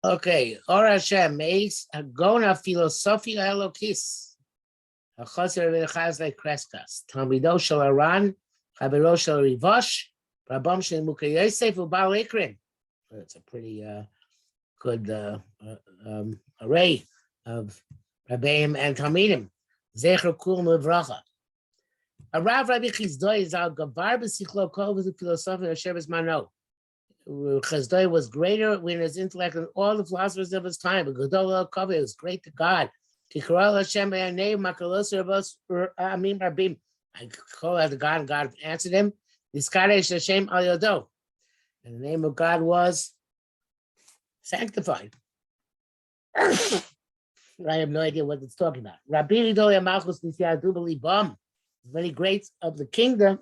Okay, Ohr Hashem, Eis Agona Philosophia Elokis. Chaser Chasdai Crescas. Talmido Shel Aran, Chavero Shel Rivosh, Rabam Shel Mukhe Yosef Ubal Ikrin. It's a pretty good array of Rabbeim and Talmidim. Zecher Kul Mevracha. A Rav Rabbi Chasdai is al Gavar B'Sichlo Kol V'Zu Philosophy Asher B'Zmano. Chasdai was greater in his intellect than all the philosophers of his time. But Gadol El Kaveh was great to God. Kikral Hashem B'Yanei Makalos Rabos Amim Rabim. I call out to God, and God answered him. Niskadesh Hashem Al Yodo. And the name of God was sanctified. I have no idea what it's talking about. Rabbi Ridoya Malchus Nisiyadu B'Libam. Many greats of the kingdom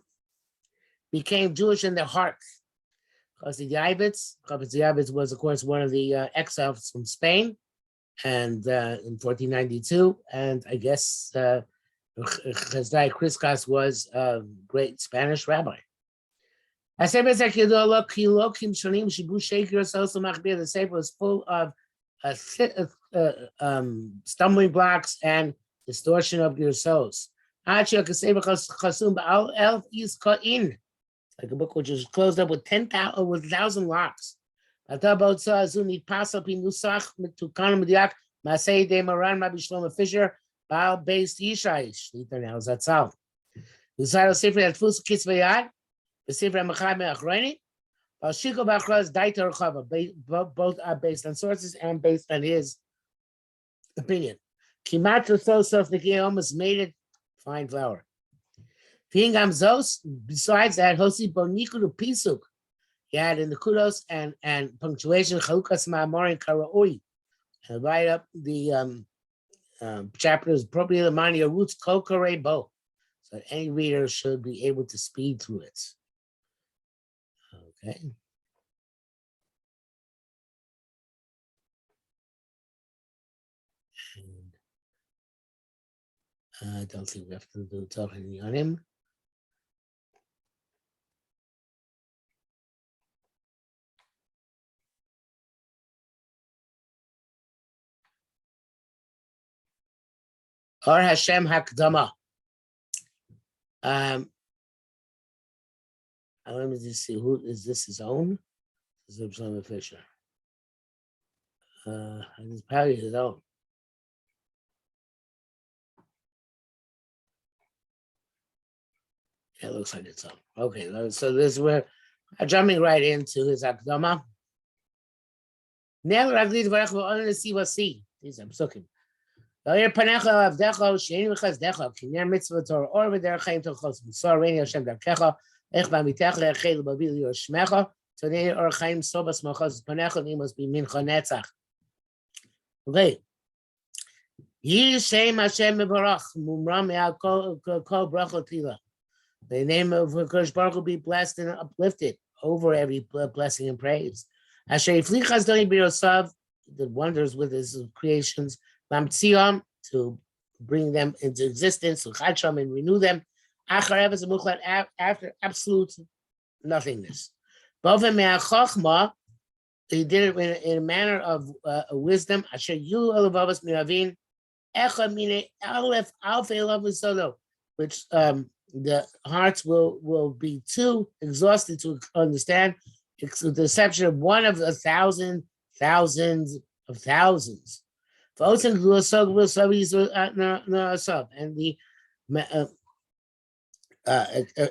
became Jewish in their hearts. Chasdai was, of course, one of the exiles from Spain, and in 1492, and I guess Chasdai Crescas was a great Spanish rabbi. The Sefer was full of stumbling blocks and distortion of your souls. Like a book which is closed up with 1,000 locks. Fisher, Baal based Yishai, Shlita now, that's all. Usado Sifri at Fus Kitzvayad, the Sifri Machame Achroni, Shiko Bachras Daiter Chava, both are based on sources and based on his opinion. Kimatra Sosof Niki almost made it fine flour. Pingam Zos, besides that, Hosi Boniku Pisuk, he had in the kudos and punctuation, Chalukas Ma'amorin Karaoi, and write up the chapters appropriately among your roots, Kokore Bo, so that any reader should be able to speed through it. Okay. And I don't think we have to do talking on him. Ohr Hashem Hakdamah. Let me just see, who is this his own? This is Shlomo Fisher. It's probably his own. It looks like it's own. Okay, so this is where I'm jumping right into his Hakdamah. Now we're going to see what see. These I'm sucking. If okay. The name of Kodesh Baruch will be blessed and uplifted over every blessing and praise. The wonders with his creations, to bring them into existence, and renew them, after absolute nothingness. He did it in a manner of wisdom, which the hearts will be too exhausted to understand. It's the deception of one of a thousand, thousands of thousands. And the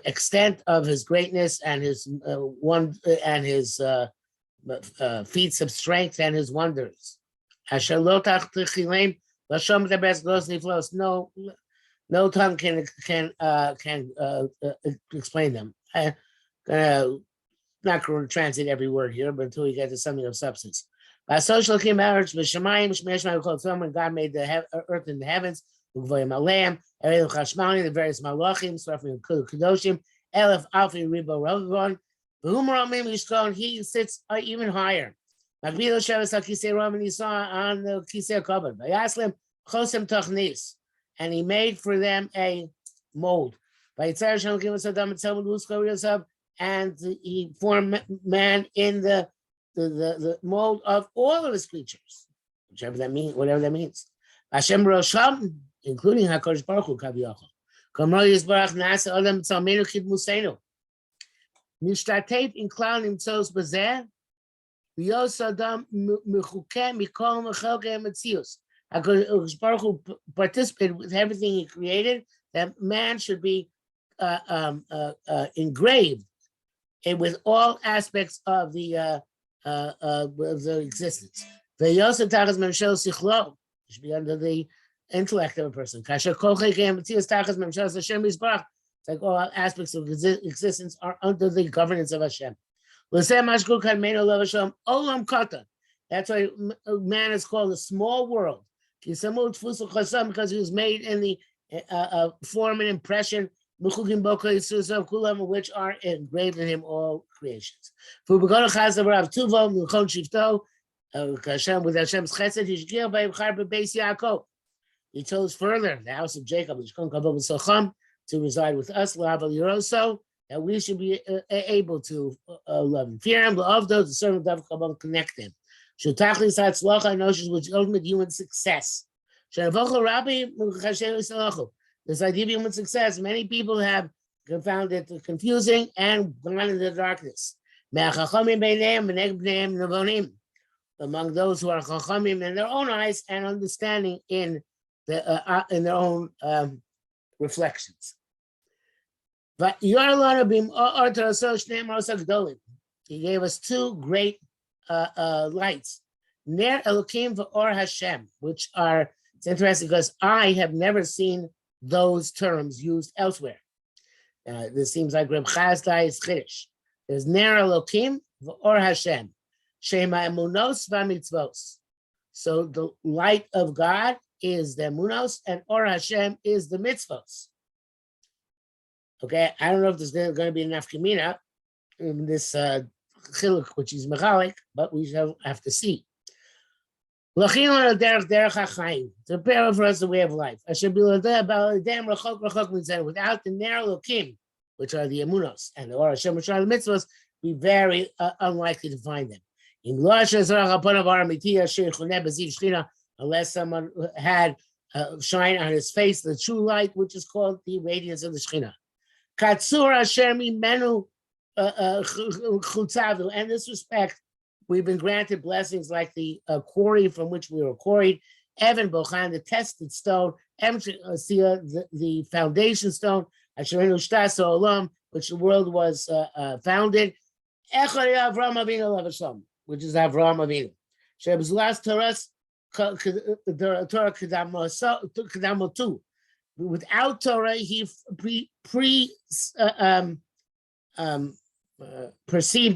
extent of his greatness and his feats of strength and his wonders. No tongue can explain them. I'm not going to translate every word here, but until we get to something of substance. By social marriage, when God made the earth and the heavens, the various malachim, suffering kadoshim, elef alfi ribo ravon, he sits even higher. On the kisei covered. By chosem tachnis, and he made for them a mold. And he formed man in the the mold of all of his creatures, whatever that means. Hashem Rosham, including HaKadosh Baruch Hu, Kaviyachol. Kamro Yisbarach Nasa Adam Tzalmenu Kidmusenu. Nishtatet in Klan Imtzos Bazeh, V'yos Adam Mechuke Mikol Mechoke Metzius. HaKadosh Baruch Hu participated with everything he created, that man should be engraved with all aspects of the existence. V'yos Tachas Memshel Sichlo, should be under the intellect of a person. Kasher Kol Chaykem Metzius Tachas Memshel Hashem Yisbarach. It's like all aspects of existence are under the governance of Hashem. That's why man is called a small world, because he was made in the form and impression which are engraved in him all creations. With Hashem's chesed, he chose further the house of Jacob to reside with us, that we should be able to love and fear him, love those, to serve him, connect them. Which ultimate human success. This idea of human success, many people have found it confusing and gone into the darkness. Among those who are chachamim in their own eyes and understanding in their own reflections. But he gave us two great lights, Ner Elokim Ohr Hashem, which are, it's interesting because I have never seen those terms used elsewhere. This seems like Reb Chasdai is Chiddush. There's Ner Elokim Ohr Hashem, Shema Emunos V'Mitzvos. So the light of God is the Emunos, and Ohr Hashem is the Mitzvos. Okay, I don't know if there's going to be enough kamina in this chiluk, which is mechalik, but we shall have to see. To prepare for us the way of life. Without the Ner Elokim, which are the emunos, and the Ohr Hashem, which are the mitzvahs, be very unlikely to find them. Unless someone had shine on his face the true light, which is called the radiance of the Shekhinah. Katsur Asher Mimenu Chutzavdu. In this respect, we've been granted blessings like the quarry from which we were quarried, Evan Bochan, the tested stone, the foundation stone, Asherenu Shtas Olam, which the world was founded, Echad Avram Avinu Levasham, which is Avram Avinu. Shebzulas Torahs, Torah Kedamotu. Without Torah, he perceived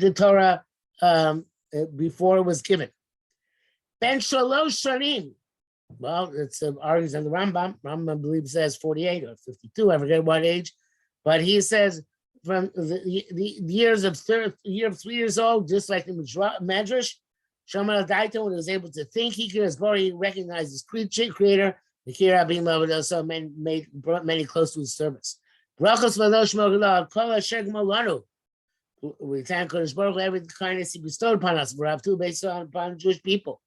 the Torah before it was given. Ben Shalosh Shanim. Well, it's argues on the Rambam. Rambam, I believe, says 48 or 52. I forget what age, but he says from the years of 3 years old, just like the Medrash, Shaman Adaita, when he was able to think, he could, as he recognized his creator. The Kira being loved also brought many close to his service. Brachos v'losh moglah kol asher gmalanu. We thank Kodesh Baruch Hu every kindness he bestowed upon us. We're up to based upon Jewish people.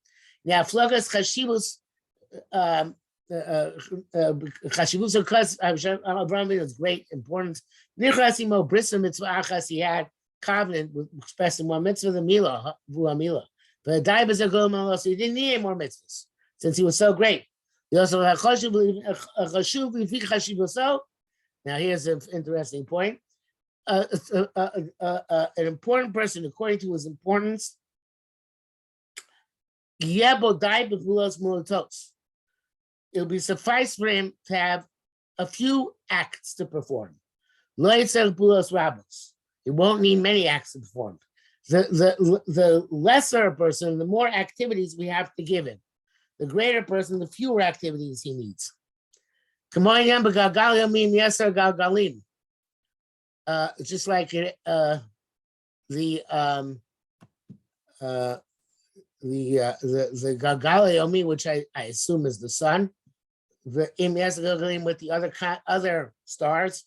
Now, flogas chashivus because Abraham is great importance. Nichasimo brisum mitzvah achas, he had covenant with expressing one mitzvah, the milah, vuah. But the daibas are going on, so he didn't need any more mitzvahs since he was so great. He also had now here's an interesting point. An important person, according to his importance, it'll be suffice for him to have a few acts to perform. He won't need many acts to perform. The lesser person, the more activities we have to give him. The greater person, the fewer activities he needs. Just like the Galgaliomi, which I assume is the sun, the Im with the other stars.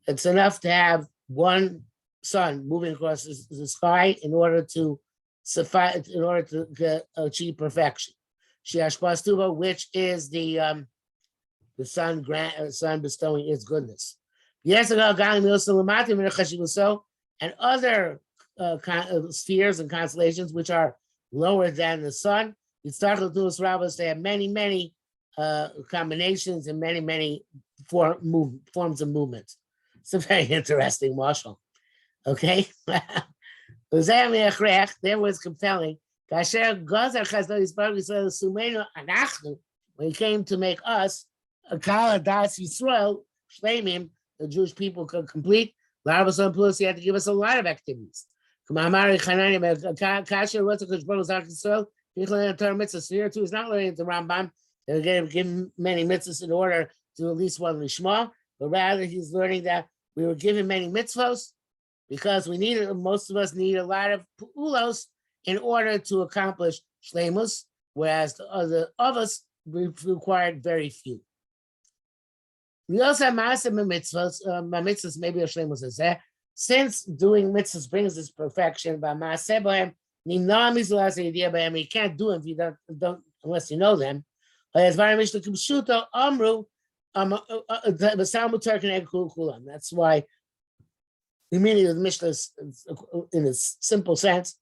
It's enough to have one sun moving across the sky in order to suffice, in order to achieve perfection. Shiashpastuba, which is the sun sun bestowing its goodness. Yes, and other spheres and constellations which are lower than the sun. They have many combinations and many forms of movement. It's a very interesting marshal. Okay. There was compelling. When he came to make us a Kala Das Yisrael, Shleimim, the Jewish people could complete. Larbason Plus, he had to give us a lot of activities. Kasher wrote to Kishbon Zak Yisrael, Torah mitzvahs. Here too is not learning the Rambam. They're going to give him many mitzvahs in order to at least one Lishma, but rather he's learning that we were given many mitzvahs because we needed, most of us need a lot of ulos in order to accomplish shleimus, whereas the other of us required very few. We also have massive mitzvahs, maybe a shleimus is there. Since doing mitzvahs brings this perfection, by maaseh bohem, you can't do them if you don't unless you know them. That's why the meaning of the Mishnah is, in a simple sense,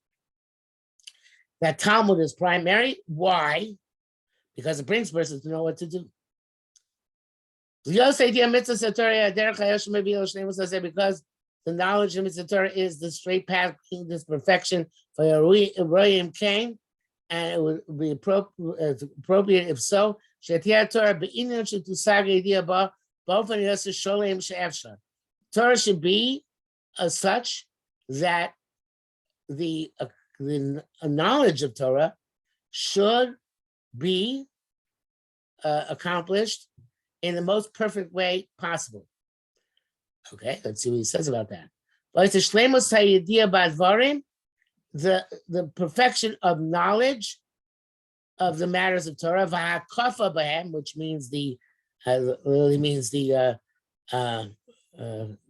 that Talmud is primary. Why? Because it brings persons to know what to do. Because the knowledge of Mitzvah Torah is the straight path to this perfection for Royim Cain, and it would be appropriate if so. Torah should be such that the knowledge of Torah should be accomplished in the most perfect way possible. Okay, let's see what he says about that. The perfection of knowledge of the matters of Torah, which means the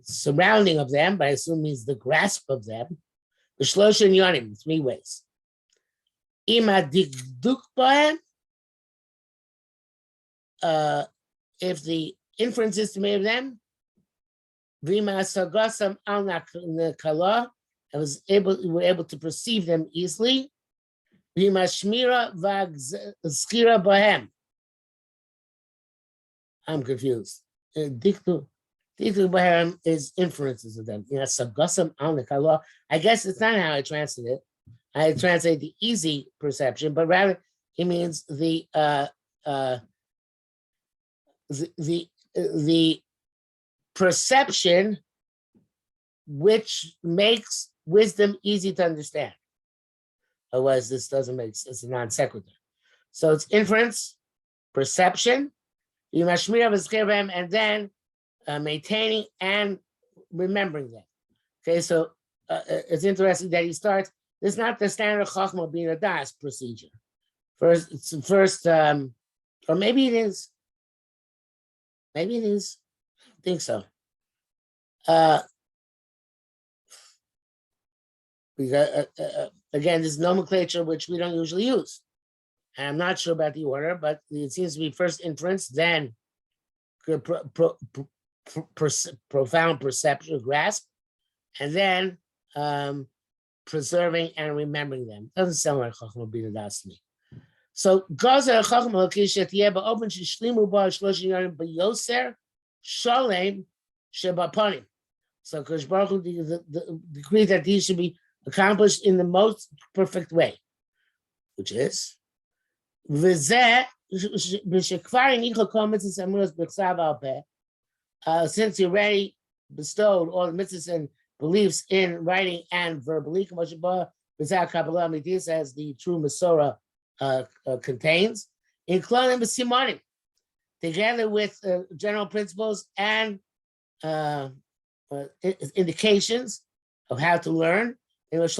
surrounding of them, but I assume means the grasp of them. The Shloshin Yonim, 3 ways. If the inference is to be made of them, I was able to perceive them easily. I'm confused. Diktu Bahem is inferences of them. I guess it's not how I translate it. I translate the easy perception, but rather it means the perception which makes wisdom easy to understand. Otherwise, this doesn't make sense. It's a non sequitur. So it's inference, perception, and then maintaining and remembering them. Okay, so it's interesting that he starts. This is not the standard Chachma being a das procedure. First, or maybe it is. Maybe it is. I think so. Because, again, this nomenclature which we don't usually use. And I'm not sure about the order, but it seems to be first inference, then profound perception, grasp, and then preserving and remembering them. Doesn't sound like Chachma Bina Das to me. So Gazer Chachma Kishet open Shlimu Bar Shloshim Yarim B'Yoser Shalem Shebapanim. So Kosh Baruch Hu the decree that these should be accomplished in the most perfect way, which is since you already bestowed all the mitzvahs and beliefs in writing and verbally, as the true Masorah contains, including the Simonim, together with general principles and indications of how to learn, which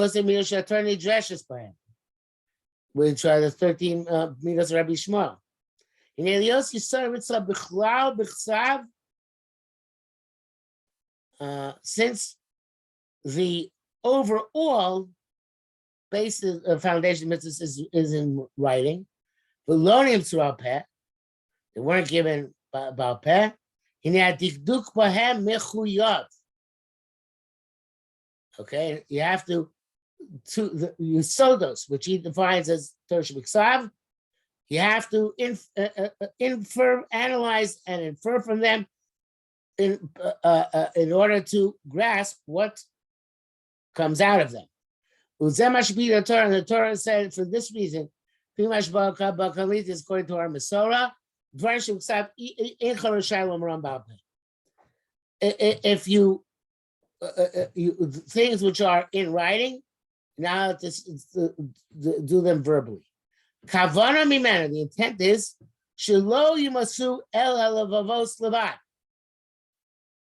are the 13 midas of Rabbi Shmuel. In Elios Yisrael Ritzah B'Chlal B'Chsav, since the overall basis of foundation mitzvahs is in writing. The lonim throughout peh, they weren't given about peh. Okay, you have to you sow those, which he defines as Tersh B'Ksav. You have to infer, analyze, and infer from them in order to grasp what comes out of them. And the Torah said for this reason, is according to our Masorah, if you things which are in writing, now do them verbally. Kavana mimena, the intent is shelo yimasu el elavavos levad.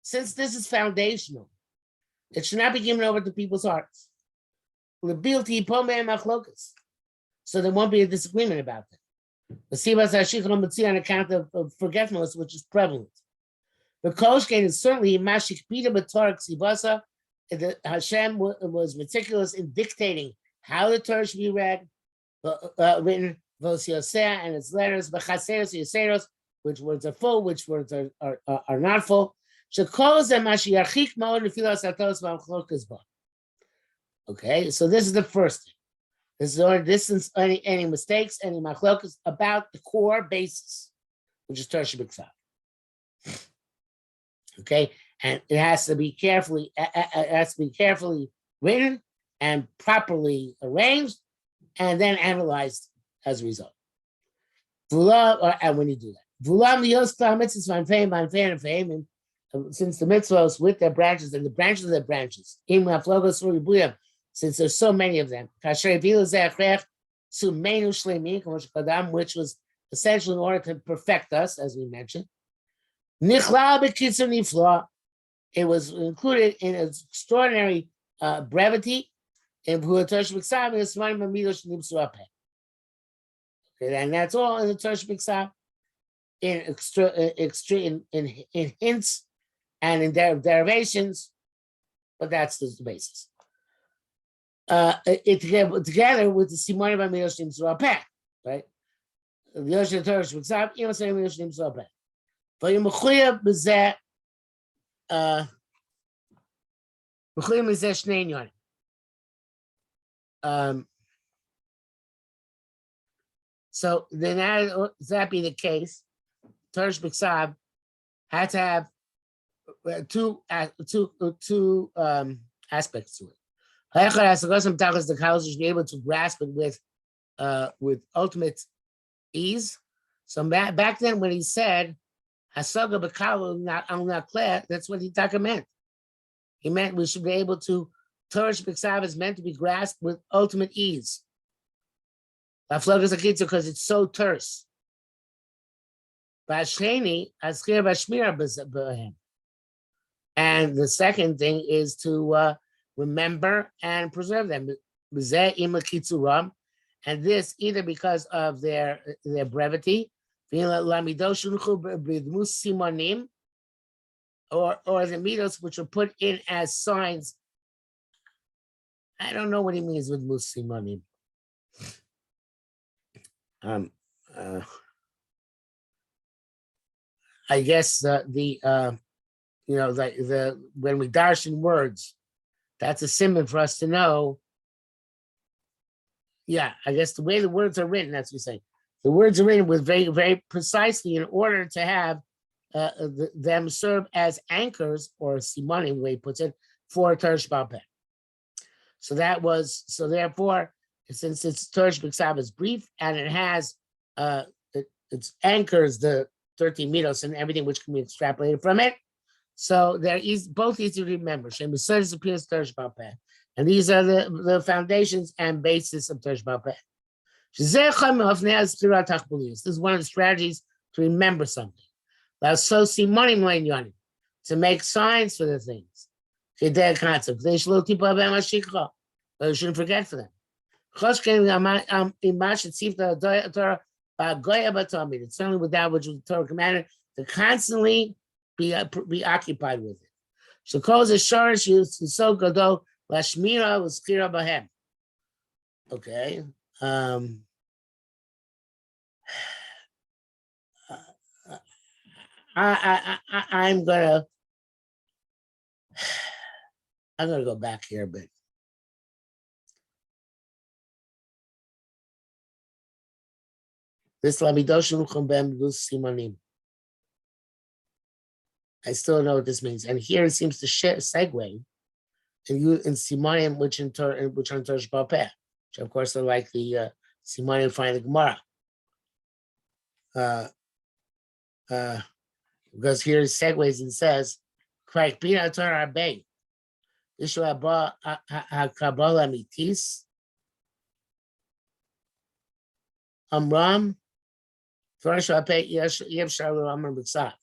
Since this is foundational, it should not be given over to people's hearts. Lebilti pomei machlokas, so there won't be a disagreement about them. The sivas hashikol mitzi on account of forgetfulness, which is prevalent. The Koshkein is certainly mashik pita b'torah ksivasa. Hashem was meticulous in dictating how the Torah should be read, written, Vos Yosea and its letters, B'chaseros Yoseros, which words are full, which words are not full. Okay, so this is the first thing. This is our distance, any mistakes, any machlokas about the core basis, which is Torah B'Ksav. Okay, and it has to be carefully written and properly arranged, and then analyzed as a result. And when you do that, since the mitzvahs with their branches and the branches of their branches, since there's so many of them, which was essentially in order to perfect us, as we mentioned. It was included in its extraordinary brevity in Torah B'Ksav. Okay, and that's all in the Torah B'Ksav, in hints and in derivations, but that's the basis. Together with the Simonim B'Midosh Nimtzua Peh, right? The Yosh Torah B'Ksav, Im Simonim B'Midosh Nimtzua Peh. V'yimuchuya b'zeh, b'chuya b'zeh shnei inyonim. So then, that be the case, Torah B'Ksav had to have two aspects to it. The college should be able to grasp it with ultimate ease. So back then, when he said "Hasaga b'kalu not clear," that's what he meant. He meant we should be able to. Torah B'Ksav is meant to be grasped with ultimate ease. Because it's so terse. And the second thing is to remember and preserve them. And this either because of their brevity, or the midos which are put in as signs. I don't know what he means with musimonim. I guess when we darshan words, that's a simon for us to know. Yeah, I guess the way the words are written, that's what we say. The words are written with very, very precisely in order to have them serve as anchors or simonim, the way he puts it, for Torah B'Ksav. So therefore, since it's Torah B'Ksav is brief and it has it anchors the 13 midos and everything which can be extrapolated from it. So they're both easy to remember. And these are the foundations and basis of Torah B'Ksav. This is one of the strategies to remember something. To make signs for the things. Concept. They shouldn't forget for them. It's certainly without which the Torah commanded to constantly be occupied with it. Shekol Zesharish Yisod Gadol Lashmira L'Skira Bahem. Okay. I'm gonna go back here a bit. This Lamidoshim Chumbem Simanim. I still don't know what this means, and here it seems to segue in Simanim, which are in Torah Bapeh, which of course are like the Simanim find the Gemara. Because here it segues and says, "Kvayk bina Torah Arbei, Ishu Abba HaKabbalah Mitis, Amram, Torah Bapeh Yev Shalom Amram B'Tzav."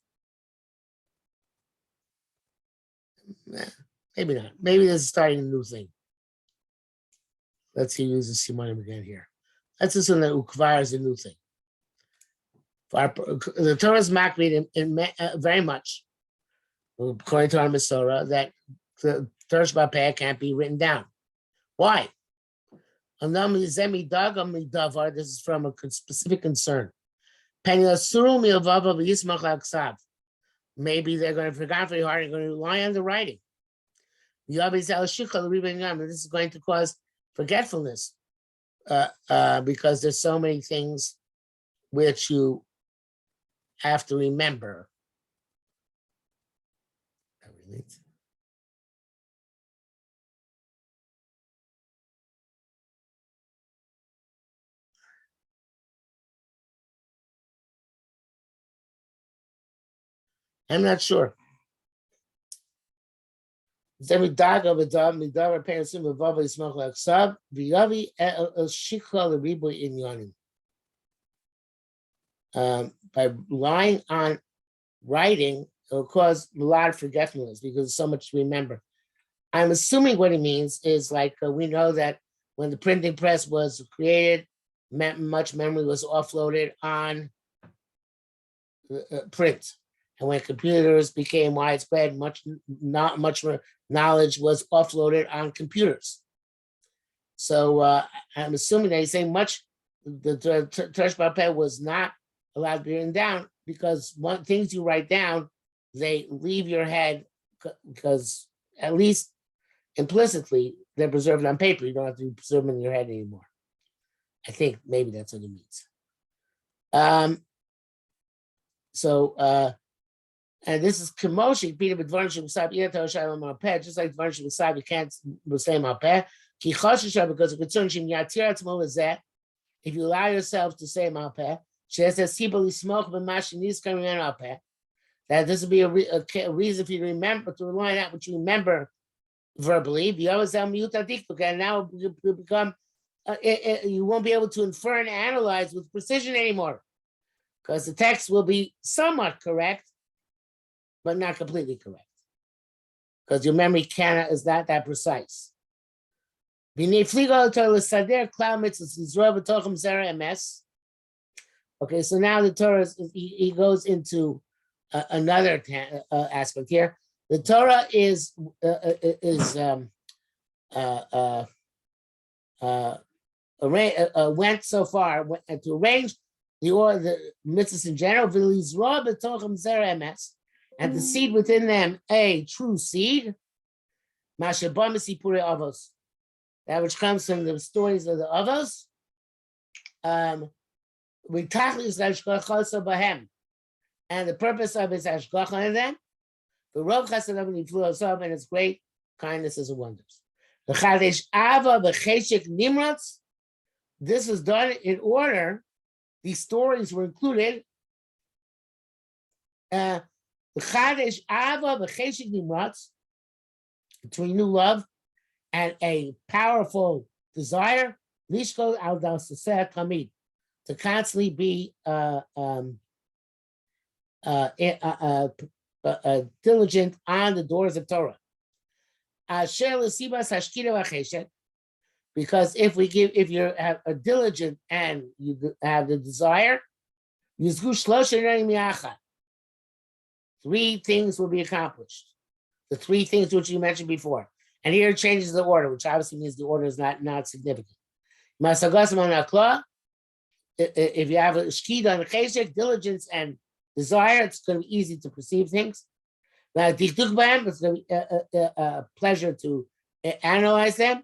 Maybe not. Maybe this is starting a new thing. Let's see, use the Simanim again here. Let's assume that Ukvar is a new thing. The Torah is makbid in very much, according to our Masorah, that the Torah Bapeh can't be written down. Why? This is from a specific concern. Maybe they're going to forget very hard and going to rely on the writing. This is going to cause forgetfulness because there's so many things which you have to remember. I'm not sure. Maybe not. By relying on writing, it'll cause a lot of forgetfulness because there's so much to remember. I'm assuming what it means is like we know that when the printing press was created, much memory was offloaded on print. And when computers became widespread, not much more knowledge was offloaded on computers. So I'm assuming that he's saying the Torah Bapeh was not allowed to be written down because things you write down, they leave your head because at least implicitly they're preserved on paper. You don't have to preserve them in your head anymore. I think maybe that's what it means. And this is Kemoshi, Peter with Varnishim Sab, just like Varnishim Sab, you can't say Malpeh. Because the concern if you allow yourself to say Malpeh, that this will be a reason for you to remember, to rely on that which you remember verbally. And now you become, you won't be able to infer and analyze with precision anymore because the text will be somewhat correct, but not completely correct, because your memory is not that precise. Okay, so now the Torah, he goes into another aspect here. The Torah went so far to arrange the mitzvahs in general, and the seed within them, a true seed, that which comes from the stories of the Avos, and the purpose of his hashgacha in them, the Rav Chasdai and its great kindnesses and wonders. The Chadesh Ava b'cheshek nimratz. This was done in order. These stories were included. The Chadesh Ava b'cheshek nimratz, between new love and a powerful desire, lishkol al dasaseh tamid, to constantly be diligent on the doors of Torah. Because if you have a diligent and you have the desire, 3 things will be accomplished. the three things which you mentioned before. And here it changes the order, which obviously means the order is not significant. If you have a shkida and a cheshek, diligence and desire, it's going to be easy to perceive things. It's going to be a pleasure to analyze them.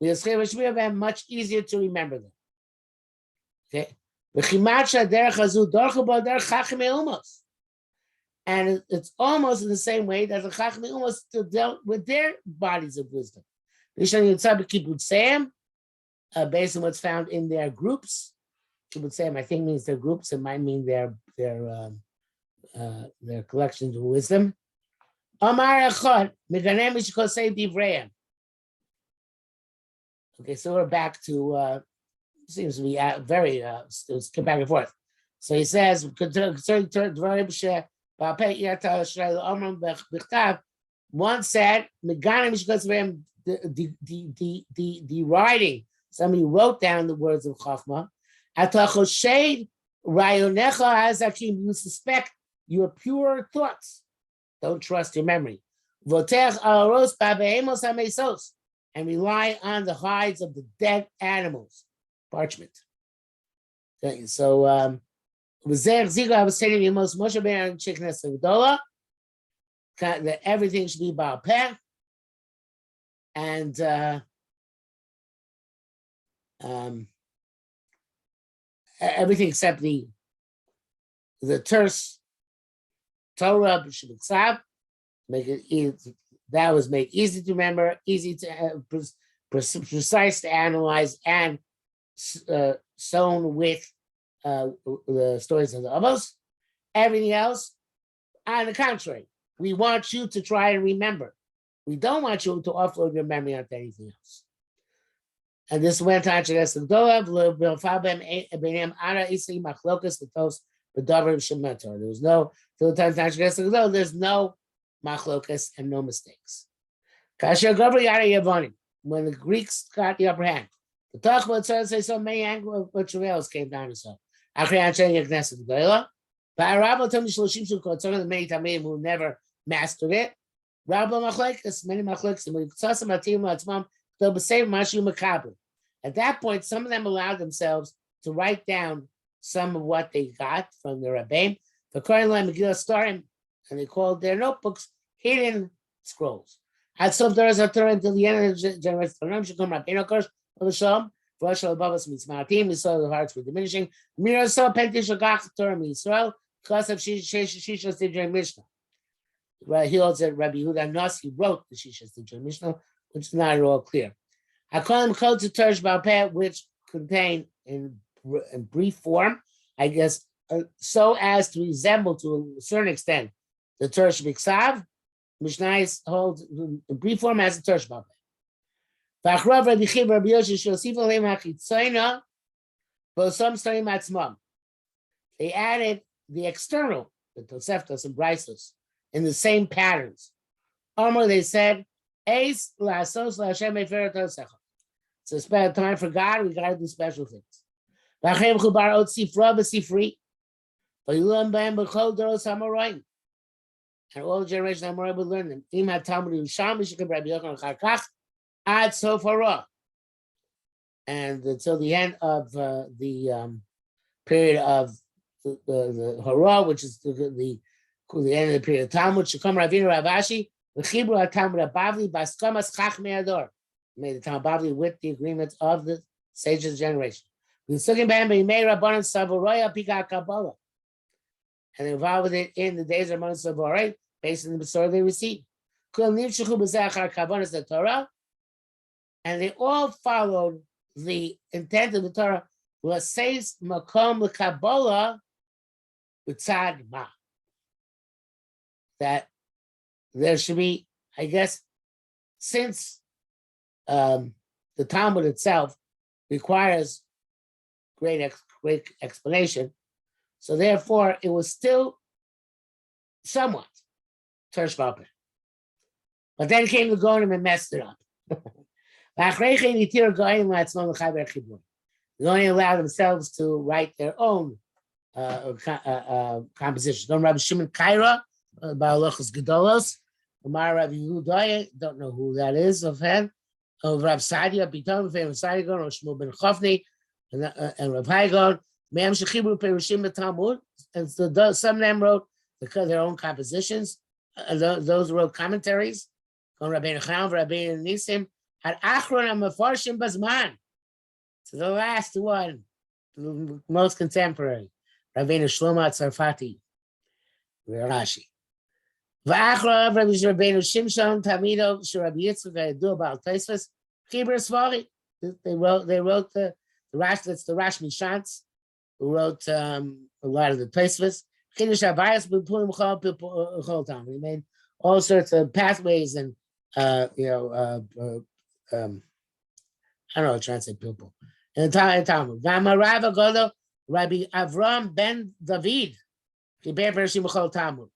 Much easier to remember them. Okay. And it's almost in the same way that the Chachmei Umos dealt with their bodies of wisdom. Based on what's found in their groups. Kibbutz Seim, I think, means their groups. It might mean their collections of wisdom. Okay, so we're back to seems to be very let's get back and forth. So he says one said the writing, somebody wrote down the words of Chachma. You suspect your pure thoughts. Don't trust your memory. And rely on the hides of the dead animals. Parchment. Okay, so I was saying you most Moshe Ben Chiknes Gdola that everything should be Baal Peh, and everything except the terse Torah B'Shebiksav, make it easy. That was made easy to remember, easy to precise to analyze, and sewn with the stories of the Avos. Everything else, on the contrary, we want you to try and remember. We don't want you to offload your memory onto anything else. And this went on to the there was no there's no machlokas and no mistakes. When the Greeks got the upper hand, the Talmud says so many angles of travails came down to so. Some of the many Tamim who never mastered it. Many at that point, some of them allowed themselves to write down some of what they got from the Rabbeim. And they called their notebooks hidden scrolls. Until the end of the generation, we saw the hearts were diminishing. Mira saw Pentisha Gach Torah Israel because of Shishas Tidrei Mishnah. He holds that Rabbi Yehuda Nasi wrote the Shishas Tidrei Mishnah, which is not at all clear. I call him Kol Tersh Baal Peh, which contain in brief form, I guess, so as to resemble to a certain extent the Tersh Biksav. Mishnais holds in brief form as a Tersh Baal Peh. But some study matzmam. They added the external, the Toseftos and Brisos, in the same patterns. They said, "Eis la'asos la'Hashem efer tosecha." So spend time for God. We got to do special things. And all generations of Amorim would learn them. Ad Sofara, and until the end of the period of the Hara, which is the end of the period of Talmud. Shekam Ravina Ravashi, the Chibur Talmud Bavli Baskamas Chachmei Ador, made the Talmud Bavli with the agreements of the sages of the generation. The Sugim Bam B'Yimei Rabbanan Savoroya Pika Kabbalah, and they involved with it in the days of Rabbanan Savoray, based on the Torah they received. Kol Nivshechu B'Zachar Kabbalas the Torah. And they all followed the intent of the Torah. Says makom l'kabbalah b'tzad ma. That there should be, I guess, since the Talmud itself requires great explanation, so therefore it was still somewhat Tersh Baal Peh. But then came the Gonim and messed it up. They only allow themselves to write their own compositions. Don't Rabbi Shimon Kaira, Ba'alochos Gedolos, Umar Rav Yehuda, don't know who that is offhand. Of Rav Sadia, Bitam, famous Sadigon, or Shmuel ben Chofni, and Rav Haigon, Me'am Shechibru Perushim Talmud, and so some of them wrote their own compositions. Those wrote commentaries. On Rabbeinu Chaim, Rabbeinu Nisim, had Achron and Mefarshim Bazman. So the last one, the most contemporary, Rabbeinu Shlomo Tzarfati, Rashi. V'achron Rabbeinu Shimshon Tamido Shirabi Yitzchak Hayadu Baal Tosfos Chibur Svari. They wrote the Rash. That's the Rash Mishantz, who wrote a lot of the Tosfos. Chiddush Havayos B'Purim Chol Tam. He made all sorts of pathways and I don't know, trying to say people. In the Talmud. V'amarav Agodo Rabbi Avram ben David. Kiber Perishim B'Chol Talmud.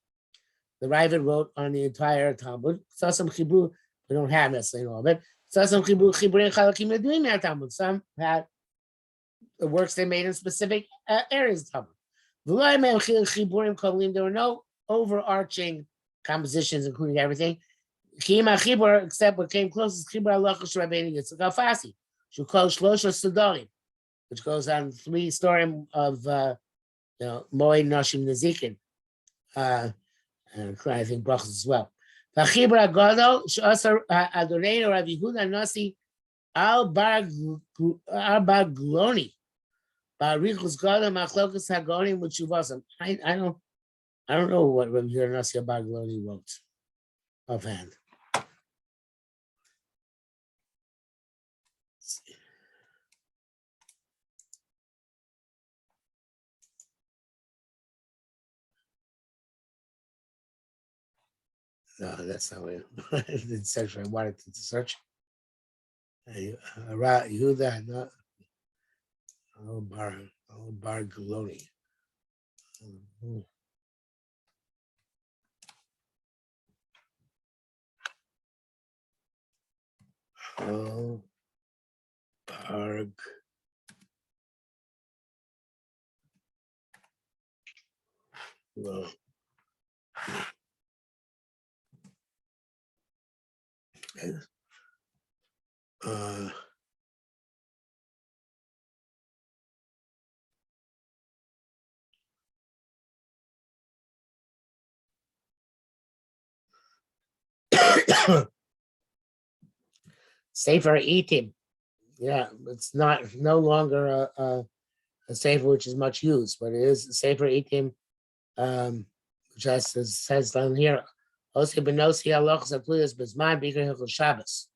The Ravid wrote on the entire Talmud. Saw some Chibur, we don't have necessarily all of it. Saw some Chibur Chalakim Neduim in Talmud. Some had the works they made in specific areas of Talmud. There were no overarching compositions, including everything. Except what came closest, which goes on 3 stories of Moed Nashim Nezikin. And I think brachas as well. V'chibur Agadol she'asar Adoreinu Rav Yehuda Nasi al Bar Gloni Barichus Gadol Machlokas Hagonim V'Tshuvasam. I don't know what Rav Yehuda Nasi al Bar Gloni wrote offhand. No, that's not what I didn't search. I wanted to search. Yehuda, not Bar Gloni. Oh, Bar. Well. Sefer Etim. Yeah, it's no longer a sefer which is much used, but it is a Sefer Etim, which says down here. Also, Benosi Halachas Akluyas Bezman Bikar Hilchos Shabbos.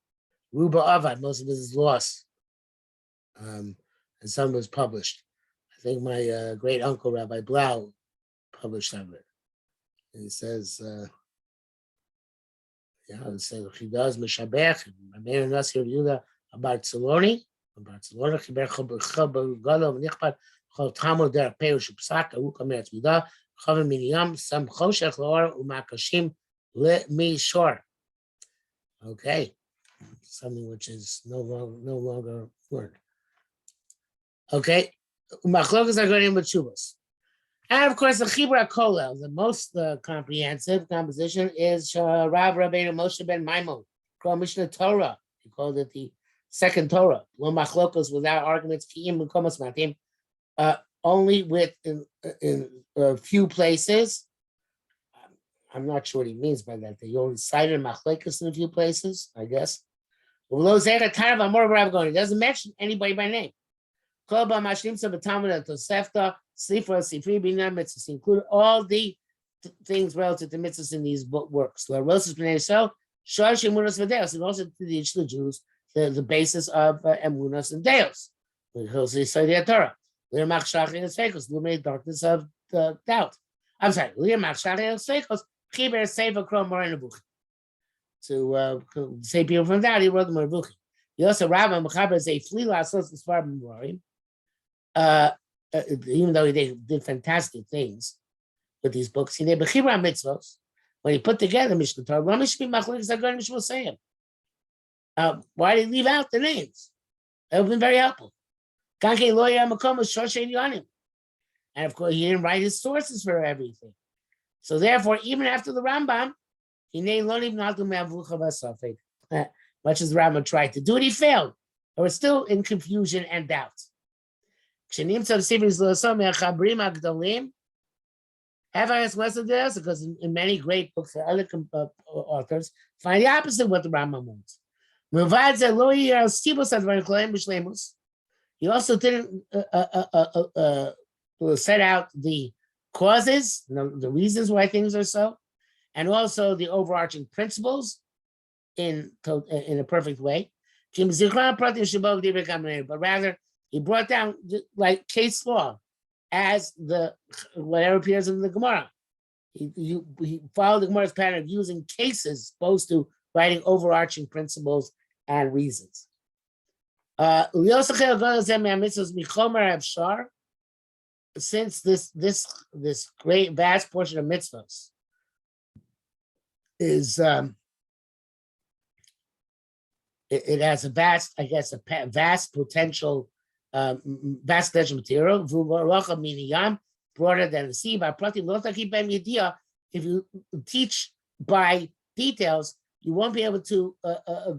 Ruba Avad, most of it is lost, and some was published. I think my great uncle Rabbi Blau published some of it. And he says, it says he does Mishabech. Rabbeinu Nasi Yehuda Barcelona, Chiber Chaber Gadol V'Nichpat Chol Talmud Der Perush Psak Aru Kamer Tzvida Chavim Miniyam Sam Choshech Laor Umakashim Le Mishor. Okay, something which is no longer word. Okay, Machlokas are going in with Shuvas. And of course, the Chibur HaKolel, the most comprehensive composition, is Rav Rabbeinu Moshe ben Maimon, called Mishnah Torah. He called it the second Torah. Lo Machlokas, without arguments, Kiyim B'Komas Matim, only with in a few places. I'm not sure what he means by that. They only cited Machlokas in a few places, I guess. It doesn't mention anybody by name. Include all the things relative to mitzvahs in these works. And also to teach the Jews the basis of emunas and deos. Because they say the Torah. Illuminate darkness of the doubt. I'm sorry. To save people from that, he wrote the Mervuchi. He also Rabbi Mechaber is a flila as far memory. Even though he did fantastic things with these books, he did Bechibra mitzvos. When he put together Mishnah Torah, why did he leave out the names? That would have been very helpful. And of course, he didn't write his sources for everything. So therefore, even after the Rambam, Much as the Rambam tried to do it, he failed. They were still in confusion and doubt. Because in many great books for other authors, find the opposite of what the Rambam wants. He also didn't set out the causes, the reasons why things are so, and also the overarching principles in a perfect way. But rather, he brought down like case law as whatever appears in the Gemara. He followed the Gemara's pattern of using cases opposed to writing overarching principles and reasons. Since this great vast portion of mitzvahs is it has a vast, I guess, vast potential, vast potential material, broader than the sea. If you teach by details, you won't be able to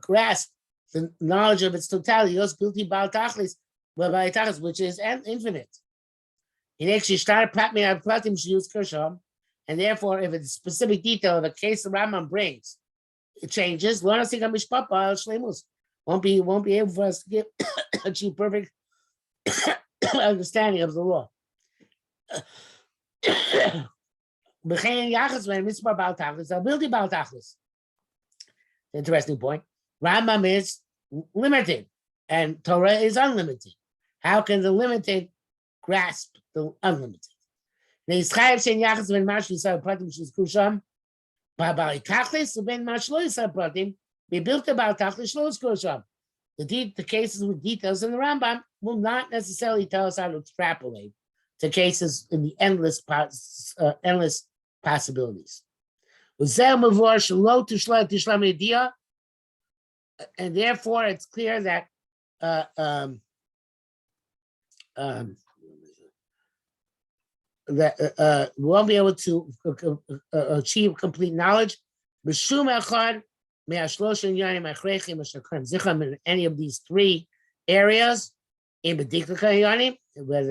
grasp the knowledge of its totality, which is infinite. And therefore, if it's a specific detail of a case the Rambam brings, it changes. Won't be able for us to achieve perfect understanding of the law. Interesting point. Rambam is limited and Torah is unlimited. How can the limited grasp the unlimited? The cases with details in the Rambam will not necessarily tell us how to extrapolate to cases in the endless possibilities. And therefore, it's clear that we won't be able to achieve complete knowledge in any of these three areas, whether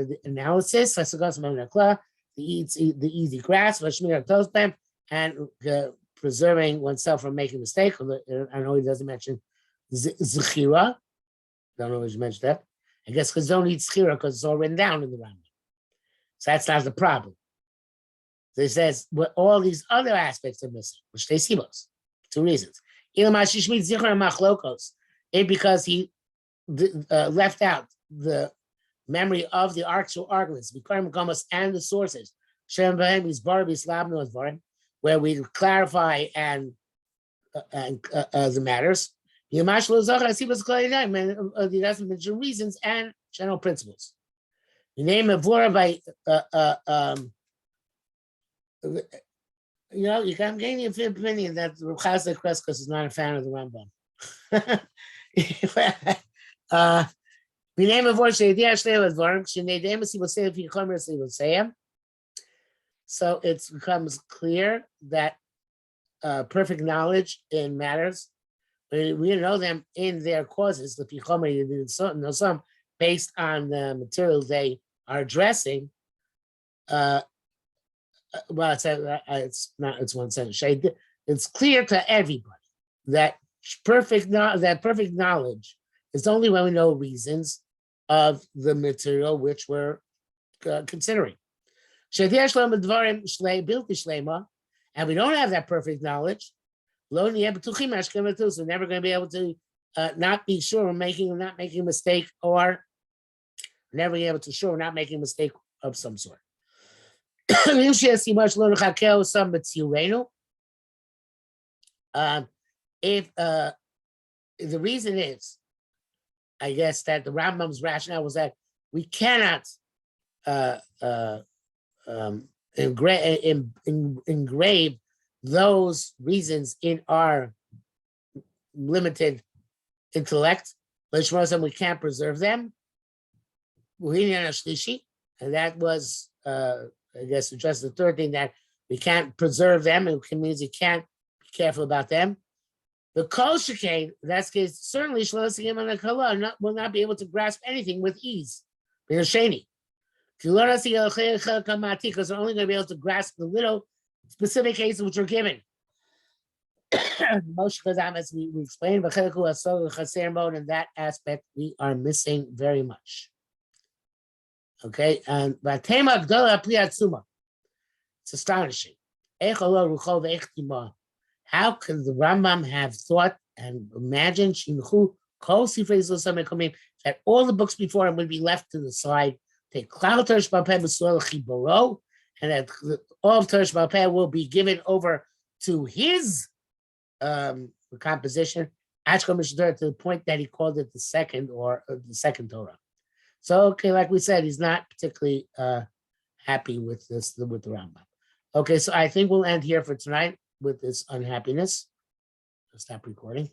the analysis, the easy grasp, and preserving oneself from making mistakes. I know he doesn't mention Zechira. Don't know if he mentioned that. I guess because don't need Zechira because it's all written down in the Rambam. So that's not the problem. So he says, well, all these other aspects are missing, which they see most. 2 reasons. Because he left out the memory of the actual arguments, and the sources, where we clarify and the matters. He doesn't mention reasons and general principles. The name of Vora by you can gain the opinion that Chasdai Crescas is not a fan of the Rambam. The name of so it becomes clear that perfect knowledge in matters, we know them in their causes, the Pichomer, know some based on the material they are addressing. Well, it's one sentence. It's clear to everybody that perfect knowledge is only when we know reasons of the material which we're considering. And we don't have that perfect knowledge. So we're never going to be able to not be sure we're not making a mistake, or never be able to sure we're not making a mistake of some sort. If the reason is, I guess, that the Rambam's rationale was that we cannot engrave those reasons in our limited intellect. We can't preserve them. And that was, I guess, just the third thing, that we can't preserve them. It means it can't careful about them. The kol shekain, that's case certainly shlosim and the kala will not be able to grasp anything with ease. Because they're only going to be able to grasp the little specific cases which are given. Most as we explained, in that aspect we are missing very much. Okay, and it's astonishing. How can the Rambam have thought and imagined that all the books before him would be left to the side, and that all of Teresh Balpeh will be given over to his composition, to the point that he called it the second Torah. So, okay, like we said, he's not particularly happy with the Rambam. Okay, so I think we'll end here for tonight with this unhappiness. I'll stop recording.